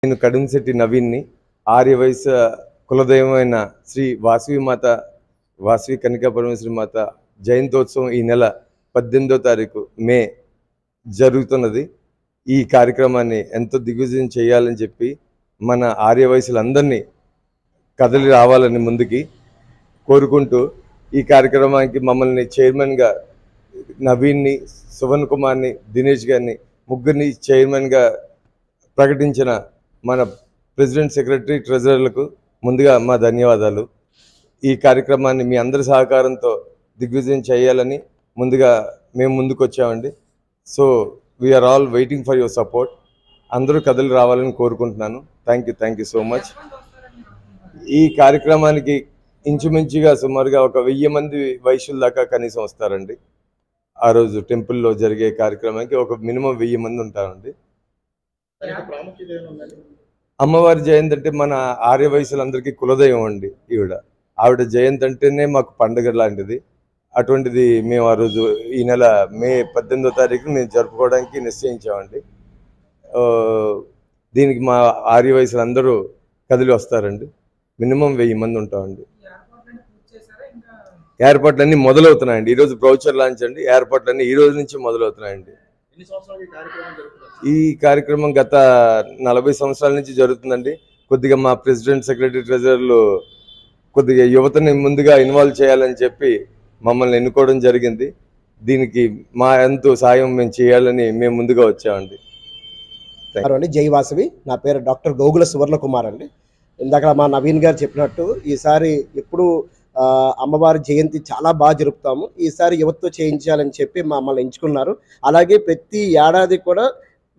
నేను కడుంశెట్టి నవీన్ని ఆర్యవైశ్య కులదైవమైన శ్రీ వాసవి కన్నికా పరమేశ్వరి మాత జయంతోత్సవం ఈ నెల 18వ తారీఖు మే జరుగుతున్నది. ఈ కార్యక్రమాన్ని ఎంతో దిగ్విజయం చేయాలని చెప్పి మన ఆర్యవైశ్యులందరినీ కదలి రావాలని ముందుకి కోరుకుంటూ ఈ కార్యక్రమానికి మమ్మల్ని చైర్మన్గా నవీన్ని, సువర్ణ కుమార్ని, దినేష్ గారిని ముగ్గురిని చైర్మన్గా ప్రకటించిన మన ప్రెసిడెంట్, సెక్రటరీ, ట్రెజరర్లకు ముందుగా మా ధన్యవాదాలు. ఈ కార్యక్రమాన్ని మీ అందరి సహకారంతో దిగ్విజయం చేయాలని ముందుగా మేము ముందుకు వచ్చామండి. So we are all waiting for your support. అందరూ కదలి రావాలని కోరుకుంటున్నాను. Thank you so much. ఈ కార్యక్రమానికి ఇంచుమించుగా సుమారుగా ఒక 1000 మంది వైశ్యుల దాకా కనీసం వస్తారండి. ఆ రోజు టెంపుల్లో జరిగే కార్యక్రమానికి ఒక మినిమం 1000 మంది ఉంటారండి. అమ్మవారి జయంతి అంటే మన ఆర్యవైశ్యులందరికీ కులదైవం అండి. ఆవిడ జయంతి అంటేనే మాకు పండుగ లాంటిది. అటువంటిది మేము ఆ రోజు ఈ నెల మే 18వ తారీఖు మేము జరుపుకోవడానికి నిశ్చయించామండి. దీనికి మా ఆర్యవైశ్యులందరూ కదిలి వస్తారండి. మినిమం 1000 మంది ఉంటామండి. ఏర్పాట్లన్నీ మొదలవుతున్నాయండి. ఈరోజు బ్రౌచర్ లాంచ్ అండి. ఏర్పాట్లన్నీ ఈ రోజు నుంచి మొదలవుతున్నాయండి. ఈ కార్యక్రమం గత 40 సంవత్సరాల నుంచి జరుగుతుందండి. కొద్దిగా మా ప్రెసిడెంట్, సెక్రటరీ, ట్రెజరర్లు కొద్దిగా యువతని ముందుగా ఇన్వాల్వ్ చేయాలని చెప్పి మమ్మల్ని ఎన్నుకోవడం జరిగింది. దీనికి మా ఎంతో సాయం మేము చేయాలని మేము ముందుగా వచ్చామండి. జై వాసవి. నా పేరు డాక్టర్ గోగుల సువర్ణ కుమార్ అండి. ఇందాక మా నవీన్ గారు చెప్పినట్టు ఈసారి ఎప్పుడు అమ్మవారి జయంతి చాలా బాగా జరుపుతాము. ఈసారి యువతతో చేయించాలని చెప్పి మమ్మల్ని ఎంచుకున్నారు. అలాగే ప్రతి ఏడాది కూడా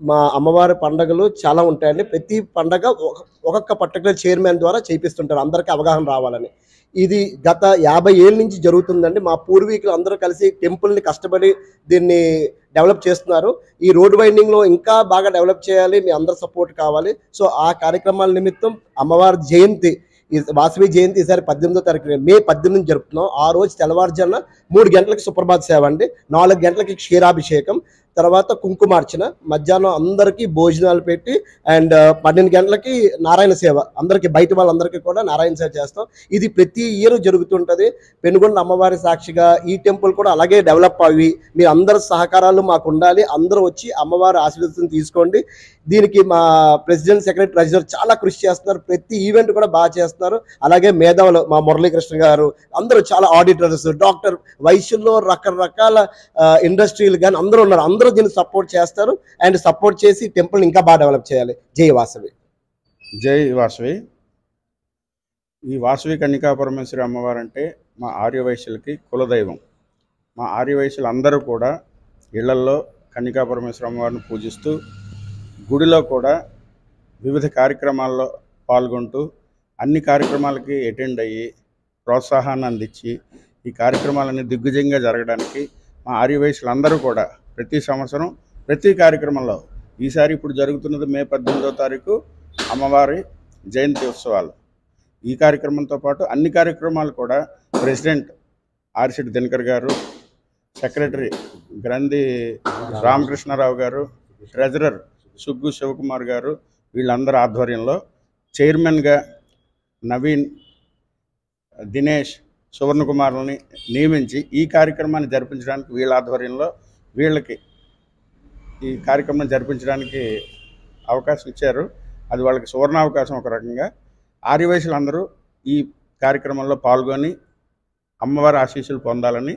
మా అమ్మవారి పండుగలు చాలా ఉంటాయండి. ప్రతి పండగ ఒక్కొక్క పర్టికులర్ చైర్మన్ ద్వారా చేయిస్తుంటారు, అందరికీ అవగాహన రావాలని. ఇది గత 50 ఏళ్ళ నుంచి జరుగుతుందండి. మా పూర్వీకులు అందరూ కలిసి టెంపుల్ని కష్టపడి దీన్ని డెవలప్ చేస్తున్నారు. ఈ రోడ్ వైండింగ్లో ఇంకా బాగా డెవలప్ చేయాలి, మీ అందరి సపోర్ట్ కావాలి. సో ఆ కార్యక్రమాల నిమిత్తం అమ్మవారి జయంతి, వాసవి జయంతి ఈసారి 18వ తారీఖు మే 18 జరుపుతున్నాం. ఆ రోజు తెల్లవారుజామున 3 గంటలకి సుప్రభాత్ సేవ అండి, 4 గంటలకి క్షీరాభిషేకం, తర్వాత కుంకుమార్చన, మధ్యాహ్నం అందరికీ భోజనాలు పెట్టి అండ్ 12 గంటలకి నారాయణ సేవ, అందరికీ బయట వాళ్ళందరికీ కూడా నారాయణ సేవ చేస్తాం. ఇది ప్రతి ఇయర్ జరుగుతుంటుంది. పెనుగొండ అమ్మవారి సాక్షిగా ఈ టెంపుల్ కూడా అలాగే డెవలప్ అయ్యి మీ అందరి సహకారాలు మాకు ఉండాలి. అందరూ వచ్చి అమ్మవారి ఆశీర్వాదం తీసుకోండి. దీనికి మా ప్రెసిడెంట్, సెక్రటరీ, ట్రెజరర్ చాలా కృషి చేస్తున్నారు. ప్రతి ఈవెంట్ కూడా బాగా చేస్తున్నారు. అలాగే మేధావులు మా మురళీకృష్ణ గారు, అందరూ చాలా ఆడిటర్స్, డాక్టర్, వైశ్యుల్లో రకరకాల ఇండస్ట్రీలు కానీ అందరూ ఉన్నారు. అందరూ దీన్ని సపోర్ట్ చేస్తారు అండ్ సపోర్ట్ చేసి టెంపుల్ ఇంకా బాగా డెవలప్ చేయాలి. జై వాసవి. జై వాసవి. ఈ వాసవి కన్నికా పరమేశ్వరి అమ్మవారు అంటే మా ఆర్యవైశ్యులకి కులదైవం. మా ఆర్యవైశ్యులు అందరూ కూడా ఇళ్లల్లో కన్నికా పరమేశ్వరి అమ్మవారిని పూజిస్తూ గుడిలో కూడా వివిధ కార్యక్రమాల్లో పాల్గొంటూ అన్ని కార్యక్రమాలకి అటెండ్ అయ్యి ప్రోత్సాహాన్ని అందించి ఈ కార్యక్రమాలన్నీ దిగ్విజయంగా జరగడానికి మా ఆర్యవైశ్యులందరూ కూడా ప్రతి సంవత్సరం ప్రతి కార్యక్రమంలో, ఈసారి ఇప్పుడు జరుగుతున్నది మే 18వ తారీఖు అమ్మవారి జయంతి ఉత్సవాలు. ఈ కార్యక్రమంతో పాటు అన్ని కార్యక్రమాలు కూడా ప్రెసిడెంట్ ఆర్సిటి దినకర్ గారు, సెక్రటరీ గ్రంథి రామకృష్ణారావు గారు, ట్రెజరర్ సుగ్గు శివకుమార్ గారు, వీళ్ళందరి ఆధ్వర్యంలో చైర్మన్గా నవీన్, దినేష్, సువర్ణ కుమార్ని నియమించి ఈ కార్యక్రమాన్ని జరిపించడానికి వీళ్ళ ఆధ్వర్యంలో వీళ్ళకి ఈ కార్యక్రమం జరిపించడానికి అవకాశం ఇచ్చారు. అది వాళ్ళకి సువర్ణ అవకాశం. ఒక రకంగా ఆర్యవైశ్యులందరూ ఈ కార్యక్రమంలో పాల్గొని అమ్మవారి ఆశీస్సులు పొందాలని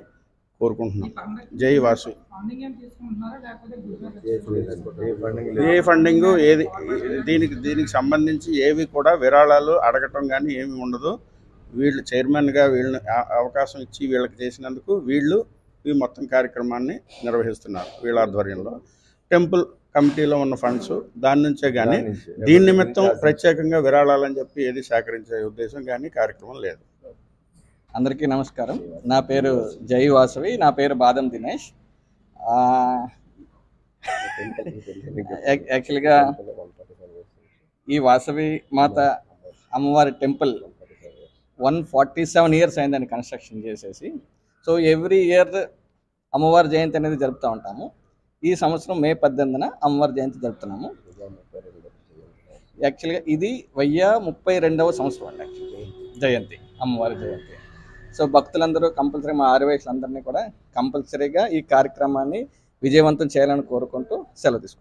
కోరుకుంటున్నాం. జై వాసు. ఏ ఫండింగ్ ఏది దీనికి సంబంధించి ఏవి కూడా విరాళాలు అడగటం కానీ ఏమి ఉండదు. వీళ్ళు చైర్మన్గా వీళ్ళని అవకాశం ఇచ్చి వీళ్ళకి చేసినందుకు వీళ్ళు ఈ మొత్తం కార్యక్రమాన్ని నిర్వహిస్తున్నారు. వీళ్ళ ఆధ్వర్యంలో టెంపుల్ కమిటీలో ఉన్న ఫండ్స్ దాని నుంచే కానీ దీని నిమిత్తం ప్రత్యేకంగా విరాళాలని చెప్పి ఏది సేకరించే ఉద్దేశం కానీ కార్యక్రమం లేదు. అందరికీ నమస్కారం. నా పేరు జై వాసవి. నా పేరు బాదం దినేష్. యాక్చువల్గా ఈ వాసవి మాత అమ్మవారి టెంపుల్ 147 ఇయర్స్ అయిందని కన్స్ట్రక్షన్ చేసేసి. సో ఎవ్రీ ఇయర్ అమ్మవారి జయంతి అనేది జరుపుతూ ఉంటాము. ఈ సంవత్సరం మే 18న అమ్మవారి జయంతి జరుపుతున్నాము. యాక్చువల్గా ఇది 1032వ సంవత్సరం అండి యాక్చువల్లీ జయంతి, అమ్మవారి జయంతి. సో భక్తులందరూ కంపల్సరీ, మా ఆర్యవైశ్యులందరినీ కూడా కంపల్సరీగా ఈ కార్యక్రమాన్ని విజయవంతం చేయాలని కోరుకుంటూ సెలవు తీసుకుంటాం.